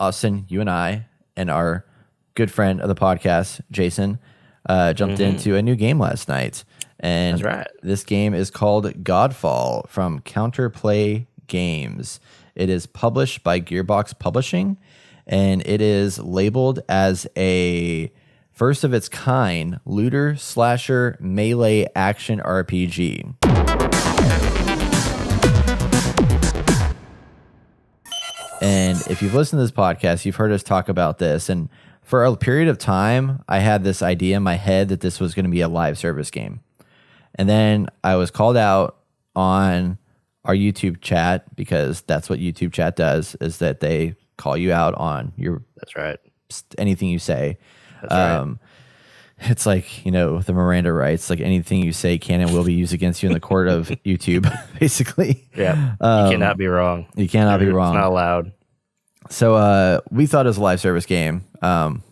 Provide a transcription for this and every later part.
Austin, you and I, and our good friend of the podcast, Jason, jumped into a new game last night. And That's right. This game is called Godfall from Counterplay Games. It is published by Gearbox Publishing, and it is labeled as a first of its kind looter slasher melee action RPG. And if you've listened to this podcast, you've heard us talk about this. And for a period of time, I had this idea in my head that this was going to be a live service game. And then I was called out on our YouTube chat, because that's what YouTube chat does, is that they call you out on your That's right. anything you say. That's right. It's like, the Miranda rights, like anything you say can and will be used against you in the court of YouTube, basically. Yeah. You cannot be wrong. You cannot be wrong. It's not allowed. So we thought it was a live service game.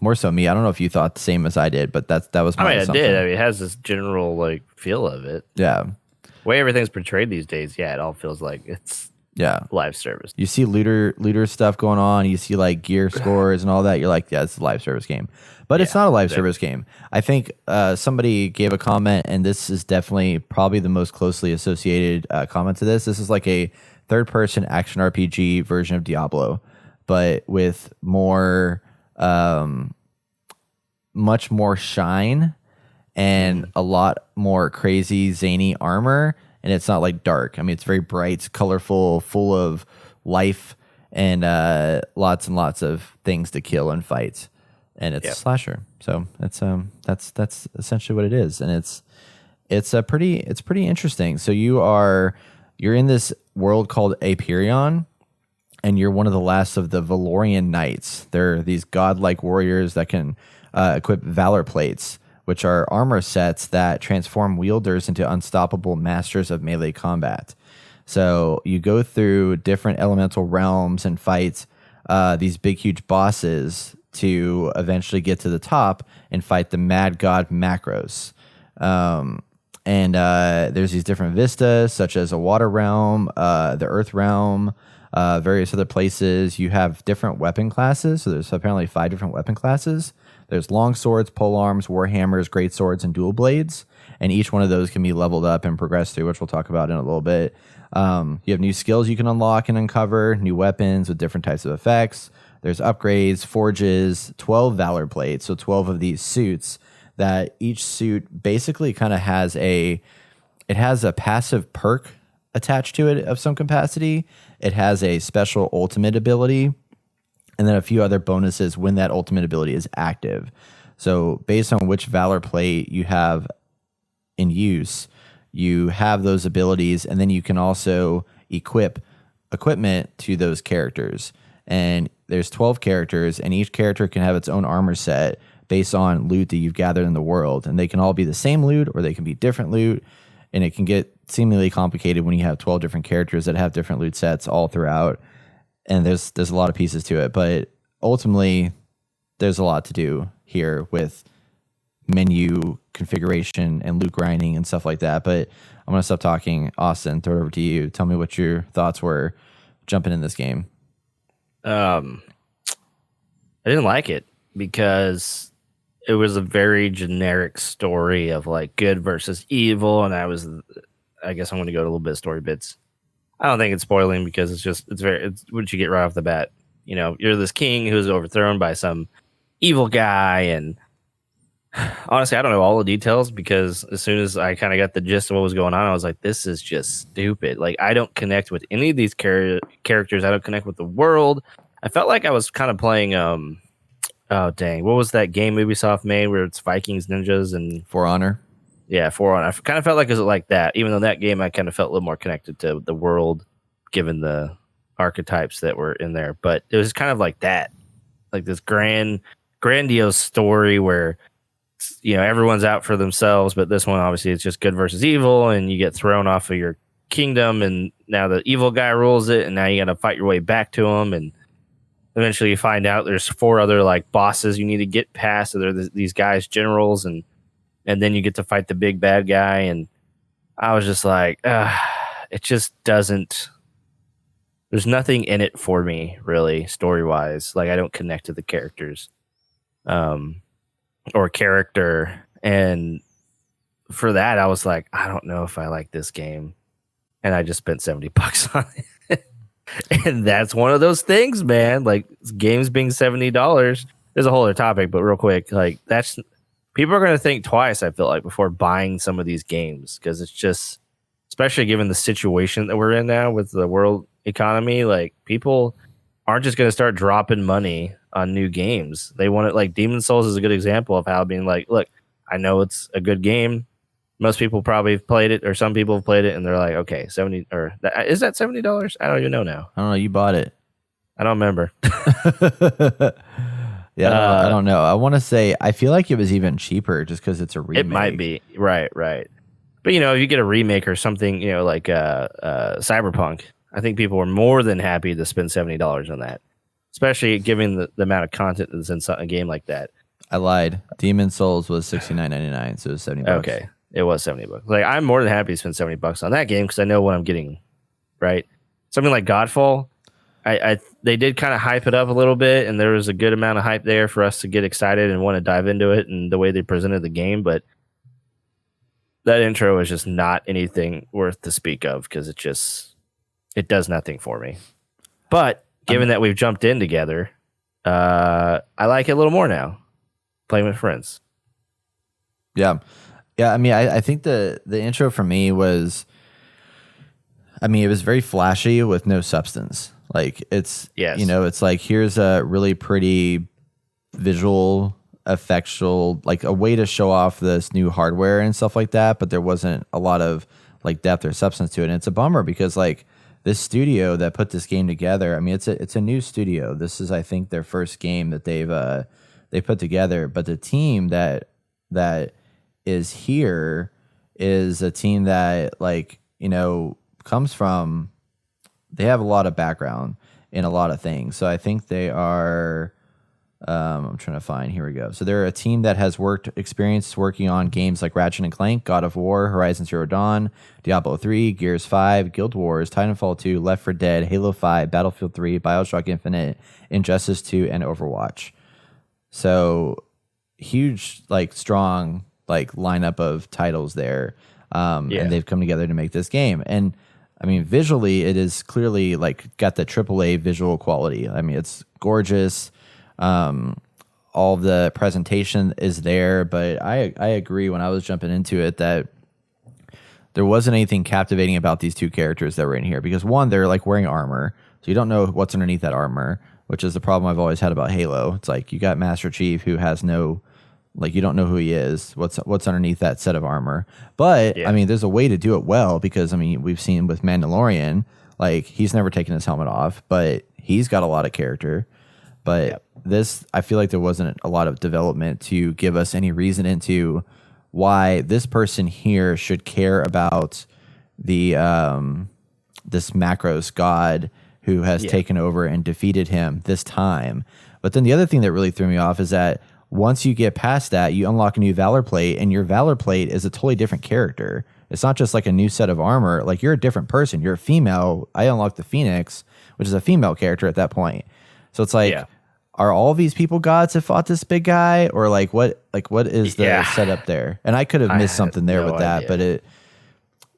More so me. I don't know if you thought the same as I did, but that was my assumption. I did. It has this general feel of it. Yeah. The way everything's portrayed these days, it all feels like it's live service. You see looter stuff going on. You see like gear scores and all that. You're like, yeah, it's a live service game. But it's not a live service game. I think somebody gave a comment, and this is definitely probably the most closely associated comment to this. This is like a third-person action RPG version of Diablo, but with more, much more shine and a lot more crazy, zany armor. And it's not like dark. I mean, it's very bright, colorful, full of life, and lots and lots of things to kill and fight. And it's a slasher, so that's essentially what it is, and it's pretty interesting. So you're in this world called Aperion, and you're one of the last of the Valorian knights. They're these godlike warriors that can equip Valorplates, which are armor sets that transform wielders into unstoppable masters of melee combat. So you go through different elemental realms and fight these big, huge bosses to eventually get to the top and fight the mad god Macros. And there's these different vistas, such as a water realm, the earth realm, various other places. You have different weapon classes. So there's apparently 5 different weapon classes. There's long swords, polearms, warhammers, great swords, and dual blades. And each one of those can be leveled up and progressed through, which we'll talk about in a little bit. You have new skills you can unlock and uncover, new weapons with different types of effects. There's upgrades, forges, 12 Valor plates, so 12 of these suits that each suit basically kind of has a passive perk attached to it of some capacity. It has a special ultimate ability, and then a few other bonuses when that ultimate ability is active. So based on which Valor plate you have in use, you have those abilities, and then you can also equip equipment to those characters. And there's 12 characters, and each character can have its own armor set based on loot that you've gathered in the world. And they can all be the same loot, or they can be different loot. And it can get seemingly complicated when you have 12 different characters that have different loot sets all throughout. And there's a lot of pieces to it. But ultimately, there's a lot to do here with menu configuration and loot grinding and stuff like that. But I'm going to stop talking. Austin, throw it over to you. Tell me what your thoughts were jumping in this game. I didn't like it because it was a very generic story of like good versus evil, and I guess I'm going to go to a little bit of story bits. I don't think it's spoiling because it's what you get right off the bat. You're this king who's overthrown by some evil guy, and honestly, I don't know all the details because as soon as I kind of got the gist of what was going on, I was like, this is just stupid. Like, I don't connect with any of these characters. I don't connect with the world. I felt like I was kind of playing, oh, dang. What was that game Ubisoft made where it's Vikings, ninjas, and... For Honor? Yeah, For Honor. I kind of felt like it was like that, even though that game I kind of felt a little more connected to the world given the archetypes that were in there. But it was kind of like that. Like this grandiose story where... everyone's out for themselves, but this one obviously it's just good versus evil, and you get thrown off of your kingdom, and now the evil guy rules it, and now you got to fight your way back to him, and eventually you find out there's 4 other like bosses you need to get past. So they're these guys generals, and then you get to fight the big bad guy, and I was just like, it just doesn't there's nothing in it for me really story wise. Like I don't connect to the characters, or character, and for that I was like, I don't know if I like this game, and I just spent $70 on it. And that's one of those things, man. Like games being $70. There's a whole other topic, but real quick, like that's people are going to think twice. I feel like before buying some of these games because it's just, especially given the situation that we're in now with the world economy, like people aren't just going to start dropping money on new games. They want it. Like Demon's Souls is a good example of how being like, look, I know it's a good game. Most people probably have played it, or some people have played it, and they're like, okay, 70 or is that $70? I don't even know now. I don't know. You bought it. I don't remember. Yeah, I don't know. I want to say I feel like it was even cheaper just because it's a remake. It might be right. But if you get a remake or something, like Cyberpunk, I think people were more than happy to spend $70 on that, especially given the amount of content that's in a game like that. I lied. Demon's Souls was $69.99, so it was $70. Okay, it was $70. Like I'm more than happy to spend $70 on that game because I know what I'm getting. Right, something like Godfall. They did kind of hype it up a little bit, and there was a good amount of hype there for us to get excited and want to dive into it and the way they presented the game. But that intro is just not anything worth to speak of because it does nothing for me. But given that we've jumped in together, I like it a little more now, playing with friends. Yeah. I mean, I think the intro for me was, I mean, it was very flashy with no substance. Like it's, it's like, here's a really pretty visual effectual, like a way to show off this new hardware and stuff like that. But there wasn't a lot of like depth or substance to it. And it's a bummer because like this studio that put this game together, I mean, it's a new studio. This is, I think, their first game that they put together. But the team that is here is a team that like, comes from, they have a lot of background in a lot of things. So I think they are, I'm trying to find, here we go. So they're a team that has experience working on games like Ratchet and Clank, God of War, Horizon Zero Dawn, Diablo 3, Gears 5, Guild Wars, Titanfall 2, Left 4 Dead, Halo 5, Battlefield 3, BioShock Infinite, Injustice 2, and Overwatch. So huge, like strong, like lineup of titles there. And they've come together to make this game. And I mean, visually, it is clearly like got the AAA visual quality. I mean, it's gorgeous. All the presentation is there, but I agree when I was jumping into it that there wasn't anything captivating about these two characters that were in here because one, they're like wearing armor, so you don't know what's underneath that armor, which is the problem I've always had about Halo. It's like you got Master Chief who has no, like, you don't know who he is, what's underneath that set of armor. But I mean, there's a way to do it well because I mean, we've seen with Mandalorian, like he's never taken his helmet off, but he's got a lot of character. But this, I feel like there wasn't a lot of development to give us any reason into why this person here should care about the this Macros god who has taken over and defeated him this time. But then the other thing that really threw me off is that once you get past that, you unlock a new Valorplate, and your Valorplate is a totally different character. It's not just like a new set of armor. Like, you're a different person. You're a female. I unlocked the Phoenix, which is a female character at that point. So it's like, are all these people gods that fought this big guy, or like what is the setup there? And I could have missed something there with that, but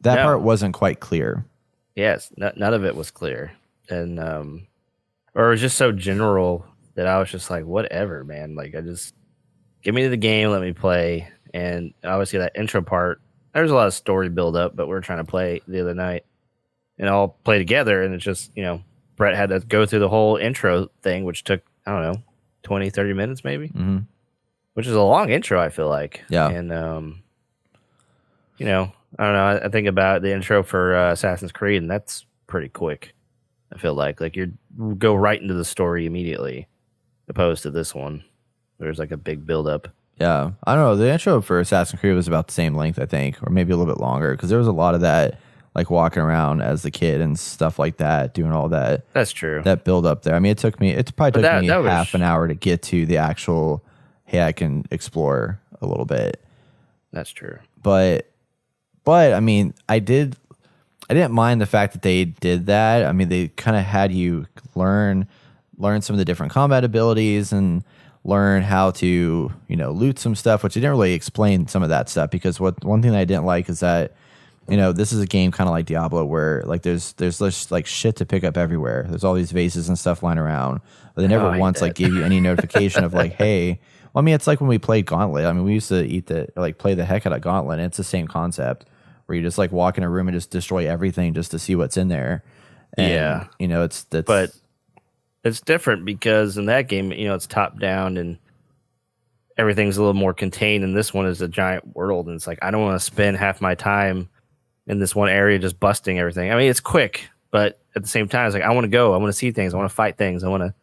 that part wasn't quite clear. Yes, none of it was clear, and or it was just so general that I was just like, whatever, man. Like, I just give me to the game, let me play, and obviously that intro part. There's a lot of story build up, but we were trying to play the other night and all play together, and it's just Brett had to go through the whole intro thing, which took, I don't know, 20, 30 minutes maybe, which is a long intro, I feel like. Yeah. And, I don't know. I think about the intro for Assassin's Creed, and that's pretty quick, I feel like. Like, you go right into the story immediately, opposed to this one. There's like a big build up. Yeah. I don't know. The intro for Assassin's Creed was about the same length, I think, or maybe a little bit longer, because there was a lot of that, like walking around as the kid and stuff like that, doing all that. That's true. That build up there. I mean, it probably took me half an hour to get to the actual, hey, I can explore a little bit. That's true. But I mean, I did I didn't mind the fact that they did that. I mean, they kind of had you learn some of the different combat abilities and learn how to, loot some stuff, which they didn't really explain some of that stuff, because one thing that I didn't like is that, this is a game kind of like Diablo where like there's just like shit to pick up everywhere. There's all these vases and stuff lying around, but they never once like gave you any notification of like, hey, well, I mean, it's like when we played Gauntlet. I mean, we used to play the heck out of Gauntlet, and it's the same concept where you just like walk in a room and just destroy everything just to see what's in there. And, but it's different because in that game, it's top down and everything's a little more contained. And this one is a giant world. And it's like, I don't want to spend half my time in this one area just busting everything. I mean, it's quick, but at the same time, it's like, I want to go. I want to see things. I want to fight things. I want to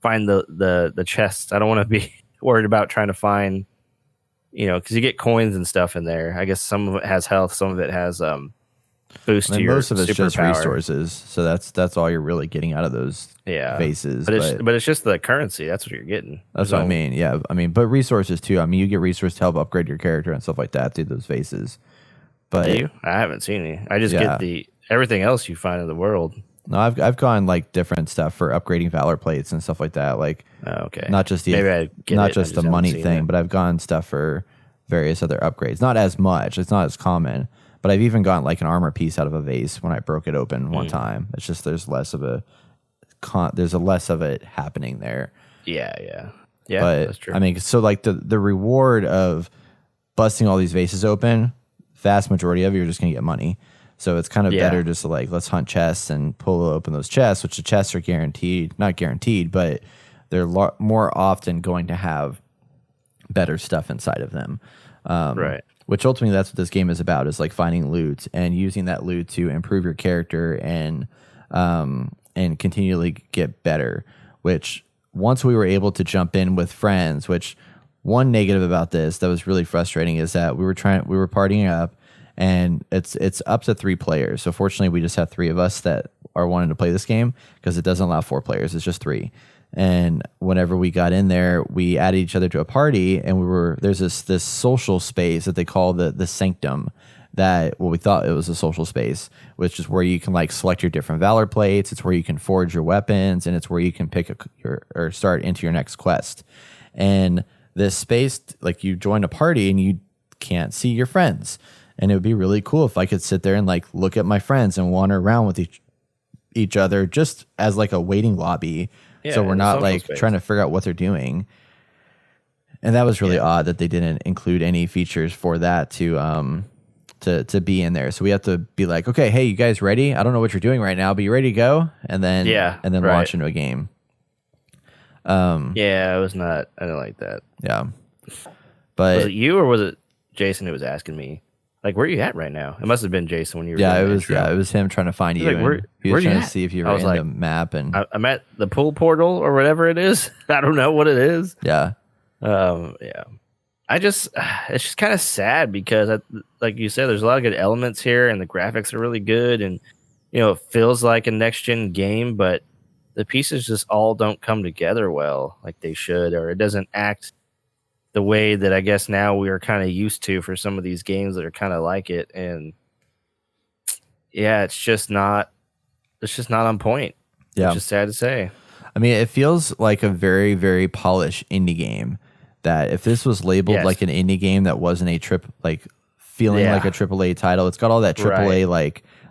find the chests. I don't want to be worried about trying to find, because you get coins and stuff in there. I guess some of it has health. Some of it has boost to your most of it's just superpower. Resources, so that's all you're really getting out of those vases. But it's just the currency. That's what you're getting. That's what I mean. Yeah, I mean, but resources too. I mean, you get resources to help upgrade your character and stuff like that through those vases. But do you? I haven't seen any. I just get everything else you find in the world. No, I've gone like different stuff for upgrading Valorplates and stuff like that. Like, okay, not just the money thing, but I've gone stuff for various other upgrades. Not as much. It's not as common. But I've even gotten like an armor piece out of a vase when I broke it open one time. It's just there's less of it happening there. Yeah. But that's true. I mean, so like the reward of busting all these vases open, vast majority of it, you're just gonna get money. So it's kind of better just to like, let's hunt chests and pull open those chests, which the chests are not guaranteed, but they're more often going to have better stuff inside of them. Right. Which ultimately that's what this game is about, is like finding loot and using that loot to improve your character and continually get better. Which once we were able to jump in with friends, which one negative about this that was really frustrating is that we were partying up, and it's up to 3 players. So fortunately, we just have 3 of us that are wanting to play this game, because it doesn't allow 4 players. It's just 3. And whenever we got in there, we added each other to a party, and there's this social space that they call the SANCTUM. We thought it was a social space, which is where you can like select your different Valorplates. It's where you can forge your weapons, and it's where you can pick or start into your next quest. And this space, like, you join a party and you can't see your friends. And it would be really cool if I could sit there and like look at my friends and wander around with each other just as like a waiting lobby. Yeah, so we're not like trying to figure out what they're doing. And that was really odd that they didn't include any features for that to be in there. So we have to be like, okay, hey, you guys ready? I don't know what you're doing right now, but you ready to go? And then launch into a game. It was not. I didn't like that. Yeah, but was it you or was it Jason who was asking me? Like, where are you at right now? It must have been Jason when you were. It was him trying to find you. Like, he was trying to see if you were in the map. And I'm at the pool portal or whatever it is. I don't know what it is. Yeah. It's just kind of sad because, like you said, there's a lot of good elements here, and the graphics are really good, and it feels like a next gen game, but the pieces just all don't come together well like they should, or it doesn't act the way that I guess now we are kind of used to for some of these games that are kind of like it. And it's just not on point. Yeah. Which is sad to say. I mean, it feels like a very, very polished indie game that if this was labeled like an indie game that wasn't like feeling like a AAA title, it's got all that AAA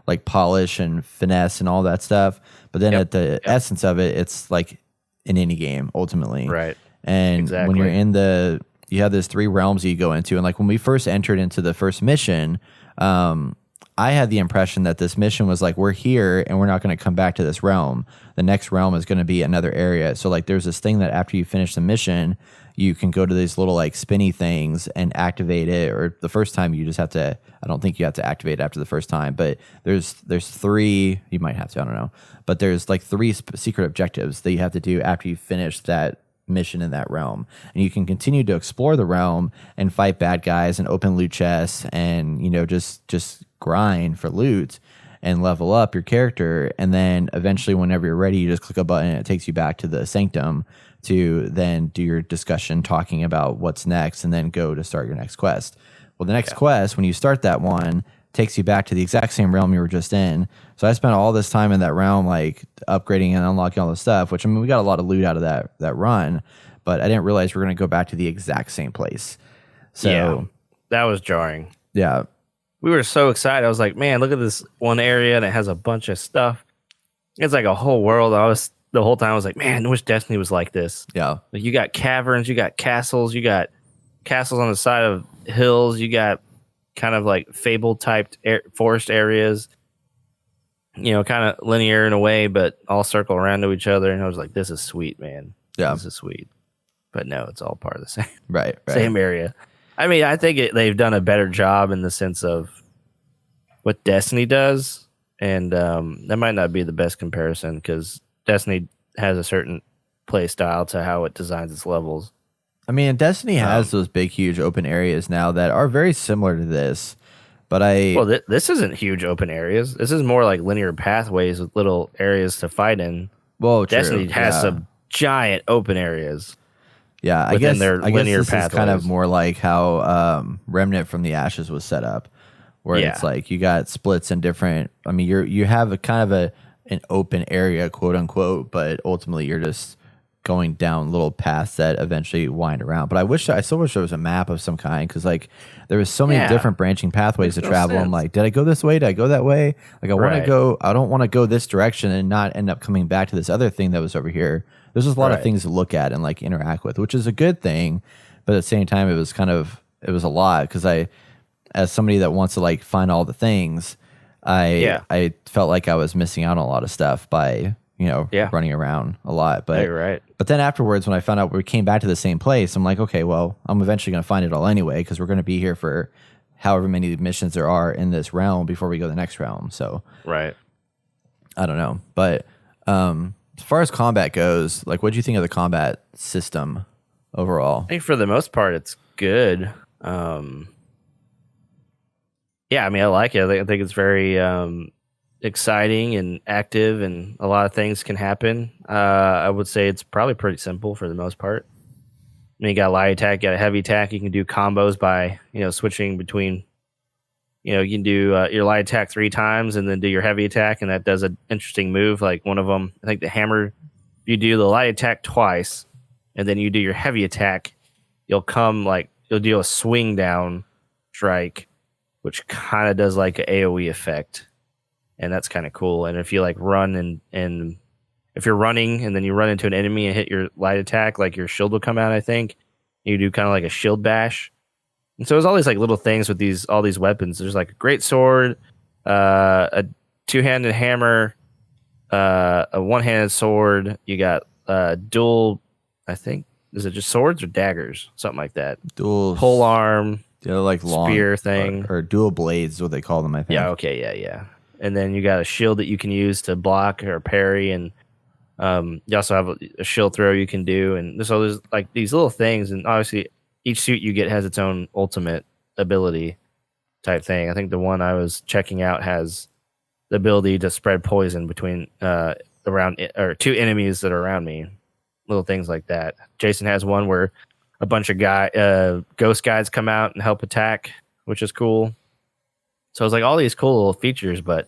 like polish and finesse and all that stuff. But then at the essence of it, it's like an indie game ultimately. Right. And when you're you have these 3 realms you go into. And like when we first entered into the first mission, I had the impression that this mission was like, we're here and we're not going to come back to this realm. The next realm is going to be another area. So like there's this thing that after you finish the mission, you can go to these little like spinny things and activate it. Or the first time you just have to, I don't think you have to activate it after the first time, but there's 3, you might have to, I don't know. But there's like 3 secret objectives that you have to do after you finish that mission in that realm, and you can continue to explore the realm and fight bad guys and open loot chests and just grind for loot and level up your character. And then eventually whenever you're ready, you just click a button and it takes you back to the SANCTUM to then do your discussion talking about what's next and then go to start your next quest. Well, the next quest, when you start that one, takes you back to the exact same realm you were just in. So I spent all this time in that realm, like upgrading and unlocking all the stuff, which I mean, we got a lot of loot out of that run, but I didn't realize we are going to go back to the exact same place. So that was jarring. Yeah. We were so excited. I was like, man, look at this one area and it has a bunch of stuff. It's like a whole world. The whole time I was like, man, I wish Destiny was like this. Yeah. Like you got caverns, you got castles on the side of hills, you got kind of like fable typed forest areas, you know, kind of linear in a way, but all circle around to each other. And I was like, this is sweet, man. Yeah. This is sweet. But no, it's all part of the same, right. same area. I mean, I think they've done a better job in the sense of what Destiny does. And that might not be the best comparison because Destiny has a certain play style to how it designs its levels. I mean, Destiny has those big, huge open areas now that are very similar to this. But this isn't huge open areas. This is more like linear pathways with little areas to fight in. Well, Destiny has some giant open areas. Yeah, I guess this is kind of more like how Remnant from the Ashes was set up, where it's like you got splits in different. I mean, you have a kind of an open area, quote unquote, but ultimately you're just going down little paths that eventually wind around. But I still wish there was a map of some kind because like there was so many different branching pathways to travel. Sense. I'm like, did I go this way? Did I go that way? Like I want to go. I don't want to go this direction and not end up coming back to this other thing that was over here. There's just a lot of things to look at and like interact with, which is a good thing. But at the same time, it was a lot because as somebody that wants to like find all the things, I felt like I was missing out on a lot of stuff by running around a lot. But but then afterwards, when I found out we came back to the same place, I'm like, okay, well, I'm eventually going to find it all anyway because we're going to be here for however many missions there are in this realm before we go to the next realm. So I don't know, but as far as combat goes, like, what do you think of the combat system overall? I think for the most part, it's good. Yeah, I mean, I like it. I think it's very exciting and active, and a lot of things can happen. I would say it's probably pretty simple for the most part. I mean, you got a light attack, you got a heavy attack. You can do combos by switching between. You can do your light attack 3 times and then do your heavy attack, and that does an interesting move. Like one of them, I think the hammer, you do the light attack twice, and then you do your heavy attack. You'll do a swing down strike, which kind of does like an AoE effect, and that's kind of cool. And if you like run and if you're running and then you run into an enemy and hit your light attack, like your shield will come out. I think you do kind of like a shield bash. And so there's all these like little things with all these weapons. There's like a great sword, a 2-handed hammer, a 1-handed sword. You got dual, I think, is it just swords or daggers? Something like that. Dual pole arm. They're like long spear thing. Or dual blades is what they call them, I think. Yeah, okay, yeah. And then you got a shield that you can use to block or parry, and you also have a shield throw you can do. And so there's like these little things, and obviously each suit you get has its own ultimate ability type thing. I think the one I was checking out has the ability to spread poison between around or 2 enemies that are around me. Little things like that. Jason has one where a bunch of ghost guys come out and help attack, which is cool. So it's like all these cool little features, but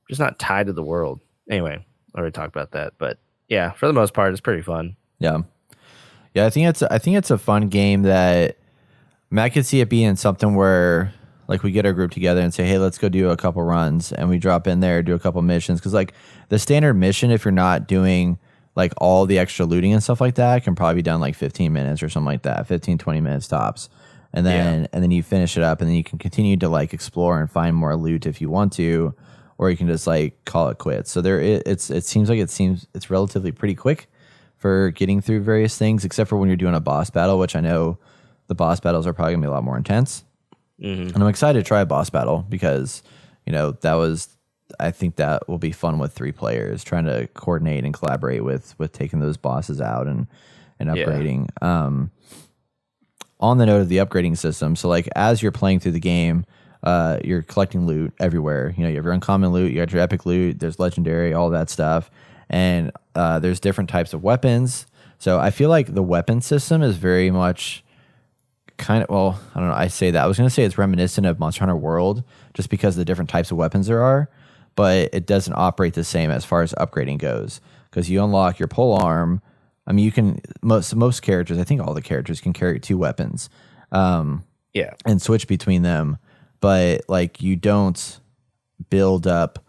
just not tied to the world. Anyway, I already talked about that, but yeah, for the most part, it's pretty fun. Yeah. Yeah, I think it's a fun game that I could see it being something where like we get our group together and say, hey, let's go do a couple runs, and we drop in there, do a couple missions. Because like the standard mission, if you're not doing like all the extra looting and stuff like that, can probably be done like 15 minutes or something like that, 15, 20 minutes tops. And then you finish it up, and then you can continue to like explore and find more loot if you want to, or you can just like call it quits. So it seems like it's relatively pretty quick for getting through various things, except for when you're doing a boss battle, which I know the boss battles are probably gonna be a lot more intense. Mm-hmm. And I'm excited to try a boss battle because, I think that will be fun with 3 players trying to coordinate and collaborate with taking those bosses out and upgrading. Yeah. On the note of the upgrading system, so like as you're playing through the game, you're collecting loot everywhere. You have your uncommon loot, you got your epic loot, there's legendary, all that stuff. And there's different types of weapons. So I feel like the weapon system is very much kind of, well, I don't know. I say that. I was going to say it's reminiscent of Monster Hunter World just because of the different types of weapons there are, but it doesn't operate the same as far as upgrading goes because you unlock your pole arm. I mean, you can, most characters, I think all the characters can carry 2 weapons and switch between them, but like you don't build up,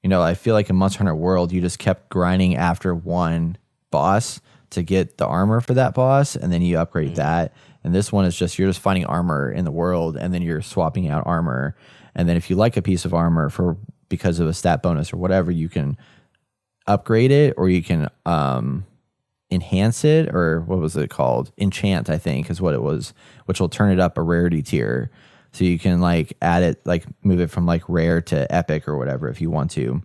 you know, I feel like in Monster Hunter World, you just kept grinding after one boss to get the armor for that boss, and then you upgrade that. And this one is just you're just finding armor in the world, and then you're swapping out armor. And then if you like a piece of armor because of a stat bonus or whatever, you can upgrade it, or you can enhance it, or what was it called? Enchant, I think, is what it was, which will turn it up a rarity tier. So you can like add it, like move it from like rare to epic or whatever if you want to,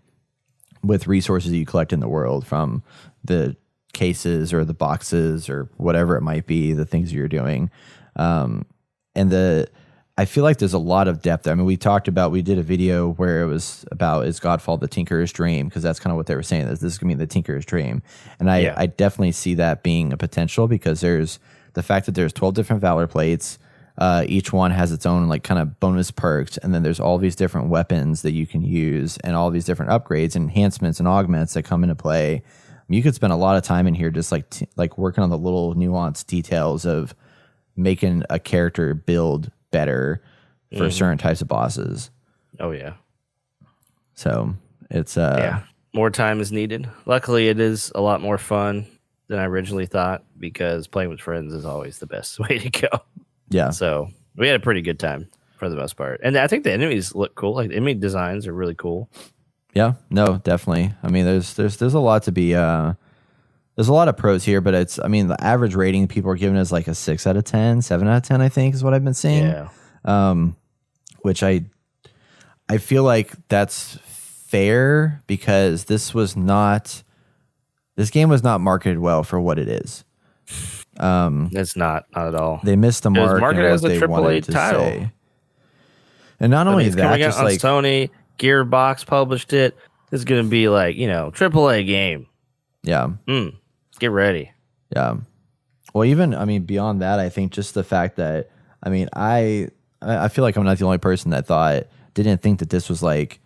with resources you collect in the world from the cases or the boxes or whatever it might be, the things you're doing. I feel like there's a lot of depth. I mean, we did a video where it was about, is Godfall the Tinkerer's Dream? Because that's kind of what they were saying, this is going to be the Tinkerer's Dream. And I definitely see that being a potential because there's the fact that there's 12 different Valor plates. Each one has its own like kind of bonus perks. And then there's all these different weapons that you can use and all these different upgrades and enhancements and augments that come into play. You could spend a lot of time in here just like working on the little nuanced details of making a character build better for certain types of bosses. Oh yeah. So it's more time is needed. Luckily, it is a lot more fun than I originally thought because playing with friends is always the best way to go. Yeah. So we had a pretty good time for the most part, and I think the enemies look cool. Like the enemy designs are really cool. Yeah, no, definitely. I mean, there's a lot to be there's a lot of pros here, but the average rating people are giving is like a 6 out of 10, 7 out of 10, I think is what I've been seeing. Yeah. Which I feel like that's fair because this game was not marketed well for what it is. It's not at all. They missed the mark. It was marketed as a AAA title. Say. And not only that, coming just out on like Sony, Gearbox published it. This is going to be like, AAA game. Yeah. Get ready. Yeah. Well, even, beyond that, I think just the fact that, I feel like I'm not the only person that didn't think that this was like,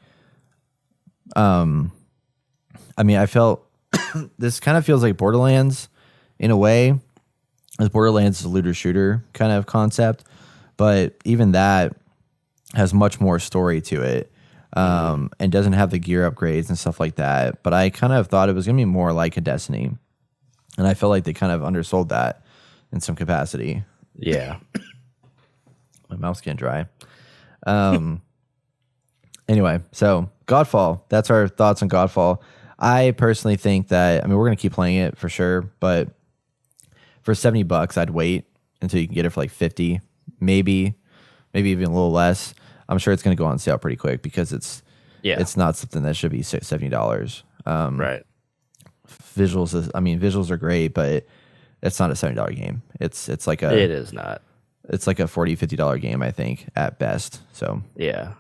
I felt this kind of feels like Borderlands in a way, as Borderlands is a looter shooter kind of concept, but even that has much more story to it. And doesn't have the gear upgrades and stuff like that. But I kind of thought it was going to be more like a Destiny. And I felt like they kind of undersold that in some capacity. Yeah. My mouth's getting dry. Anyway, so Godfall. That's our thoughts on Godfall. I personally think that, we're going to keep playing it for sure. But for $70, I'd wait until you can get it for like 50, maybe even a little less. I'm sure it's going to go on sale pretty quick because it's not something that should be $70. Right. Visuals are great, but it's not a $70 game. It is not. It's like a $40, $50 game, I think, at best. So yeah,